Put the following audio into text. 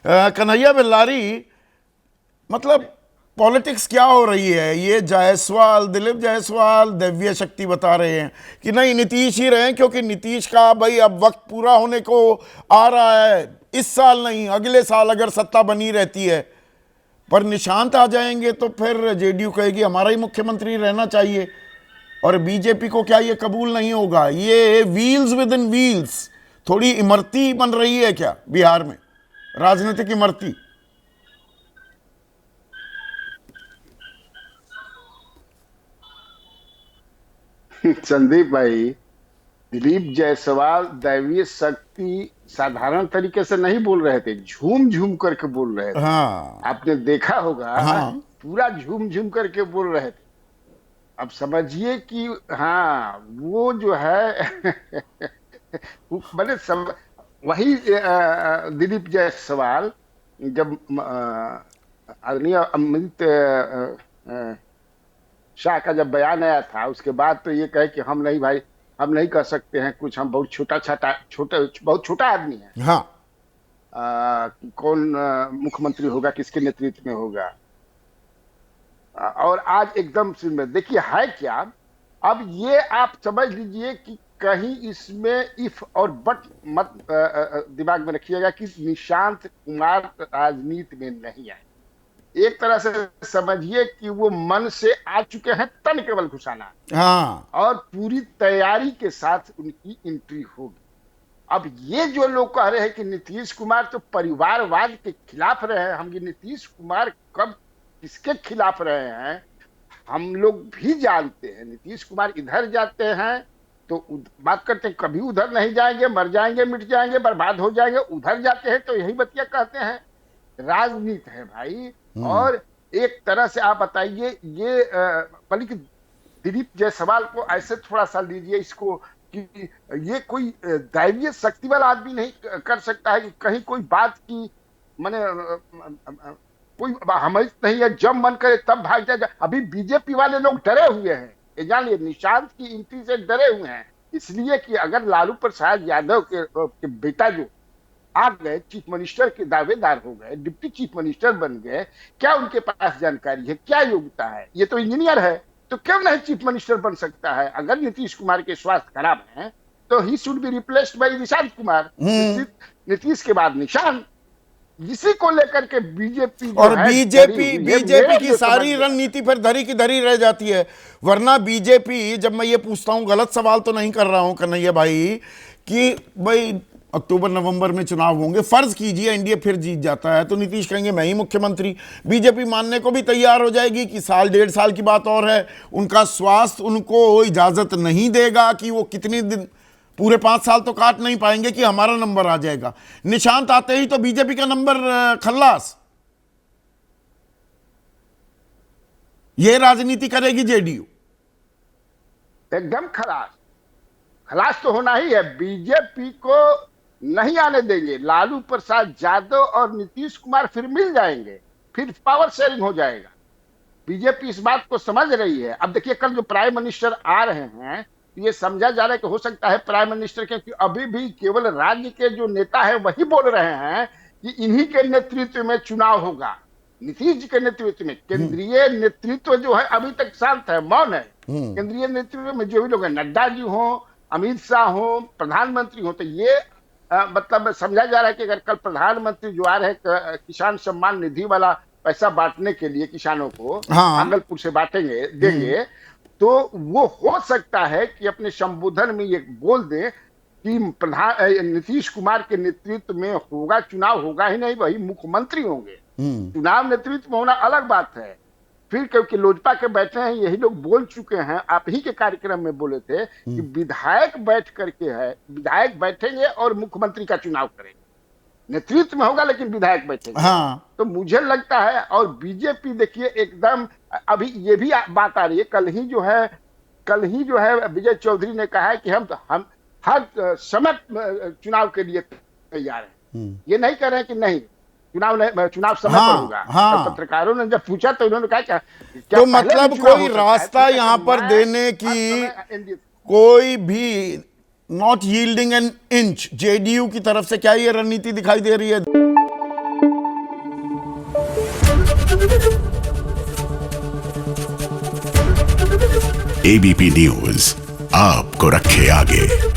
कन्हैया बेल्लारी, मतलब पॉलिटिक्स क्या हो रही है? ये जायसवाल, दिलीप जायसवाल दिव्य शक्ति बता रहे हैं कि नहीं नीतीश ही रहे, क्योंकि नीतीश का भाई अब वक्त पूरा होने को आ रहा है, इस साल नहीं अगले साल अगर सत्ता बनी रहती है। पर निशांत आ जाएंगे तो फिर जेडीयू कहेगी हमारा ही मुख्यमंत्री रहना चाहिए, और बीजेपी को क्या ये कबूल नहीं होगा? ये व्हील्स विद इन व्हील्स, थोड़ी इमरती बन रही है क्या बिहार में, राजनीतिक इमरती? संदीप भाई, दिलीप जायसवाल दैवीय शक्ति साधारण तरीके से नहीं बोल रहे थे, झूम झूम करके बोल रहे थे। हाँ आपने देखा होगा, हाँ पूरा झूम झूम करके बोल रहे थे। अब समझिए कि हाँ, वो जो है मैंने सब वही दिलीप जायसवाल जब आदरणीय अमित शाह का जब बयान आया था, उसके बाद तो ये कहे कि हम नहीं भाई, हम नहीं कर सकते हैं कुछ, हम बहुत बहुत छोटा आदमी है। हाँ कौन मुख्यमंत्री होगा, किसके नेतृत्व में होगा। और आज एकदम से देखिए है क्या। अब ये आप समझ लीजिए कि कहीं इसमें इफ और बट मत दिमाग में रखिएगा कि निशांत कुमार राजनीति में नहीं आए। एक तरह से समझिए कि वो मन से आ चुके हैं, तन केवल घुसाना, हाँ और पूरी तैयारी के साथ उनकी एंट्री होगी। अब ये जो लोग कह रहे हैं कि नीतीश कुमार तो परिवारवाद के खिलाफ रहे हैं, हम ये नीतीश कुमार कब किसके खिलाफ रहे हैं हम लोग भी जानते हैं। नीतीश कुमार इधर जाते हैं तो बात करते हैं, कभी उधर नहीं जाएंगे, मर जाएंगे, मिट जाएंगे, बर्बाद हो जाएंगे। उधर जाते हैं तो यही बतिया कहते हैं। राजनीति है भाई। और एक तरह से आप बताइए, ये बल्कि दिलीप जायसवाल को ऐसे थोड़ा सा लीजिए इसको कि ये कोई दैवीय शक्ति वाला आदमी नहीं कर सकता है कि कहीं कोई बात की माने कोई हमें नहीं है, जब मन करे तब भाग जाए। अभी बीजेपी वाले लोग डरे हुए हैं, ये जानिए, निशांत की एंट्री से डरे हुए हैं, इसलिए कि अगर लालू प्रसाद यादव के बेटा जो आ गए, चीफ मिनिस्टर के दावेदार हो गए, डिप्टी चीफ मिनिस्टर बन गए, क्या उनके पास जानकारी है, क्या योग्यता है? ये तो इंजीनियर है, तो क्यों नहीं चीफ मिनिस्टर बन सकता है? अगर नीतीश कुमार के स्वास्थ्य खराब है तो he should be replaced by Nishant Kumar. Nitish के बाद निशांत। इसी को लेकर के बीजेपी और बीजेपी की सारी रणनीति फिर धरी की धरी रह जाती है। वरना बीजेपी, जब मैं ये पूछता हूं, गलत सवाल तो नहीं कर रहा हूं कन्हैया भाई, कि भाई अक्टूबर नवंबर में चुनाव होंगे, फर्ज कीजिए एनडीए फिर जीत जाता है, तो नीतीश कहेंगे मैं ही मुख्यमंत्री। बीजेपी मानने को भी तैयार हो जाएगी कि साल डेढ़ साल की बात और है, उनका स्वास्थ्य उनको इजाजत नहीं देगा कि वो कितने दिन, पूरे 5 साल तो काट नहीं पाएंगे कि हमारा नंबर आ जाएगा। निशांत आते ही तो बीजेपी का नंबर खल्लास। ये राजनीति करेगी जेडीयू। एकदम खलास। खलास तो होना ही है। बीजेपी को नहीं आने देंगे। लालू प्रसाद यादव और नीतीश कुमार फिर मिल जाएंगे, फिर पावर शेयरिंग हो जाएगा। बीजेपी इस बात को समझ रही है। अब देखिए, कल जो प्राइम मिनिस्टर आ रहे हैं, ये समझा जा रहा है कि हो सकता है प्राइम मिनिस्टर, क्योंकि अभी भी केवल राज्य के जो नेता है वही बोल रहे हैं कि इन्हीं के नेतृत्व में चुनाव होगा, नीतीश जी के नेतृत्व में। केंद्रीय नेतृत्व जो है अभी तक शांत है, मौन है। केंद्रीय नेतृत्व में जो भी लोग हैं, नड्डा जी हो, अमित शाह हो, प्रधानमंत्री हो, तो ये मतलब समझा जा रहा है कि अगर कल प्रधानमंत्री जो आ रहे हैं किसान सम्मान निधि वाला पैसा बांटने के लिए किसानों को, भागलपुर से बांटेंगे, देंगे, तो वो हो सकता है कि अपने संबोधन में ये बोल दे कि नीतीश कुमार के नेतृत्व में होगा चुनाव, होगा ही नहीं, वही मुख्यमंत्री होंगे। चुनाव नेतृत्व में होना अलग बात है। फिर क्योंकि लोजपा के बैठे हैं, यही लोग बोल चुके हैं, आप ही के कार्यक्रम में बोले थे कि विधायक बैठ करके है, विधायक बैठेंगे और मुख्यमंत्री का चुनाव करेंगे। नेतृत्व में होगा लेकिन विधायक बैठेंगे। तो मुझे लगता है, और बीजेपी देखिए एकदम, अभी ये भी बात आ रही है, कल ही जो है विजय चौधरी ने कहा है कि हम हर समय चुनाव के लिए तैयार हैं। ये नहीं कह रहे हैं कि नहीं चुनाव समय पर होगा। तो पत्रकारों ने जब पूछा तो उन्होंने कहा क्या तो मतलब कोई रास्ता यहां पर देने की कोई भी not yielding an inch JDU की तरफ से क्या ये रणनीति दिखाई दे रही है? एबीपी न्यूज आपको रखे आगे।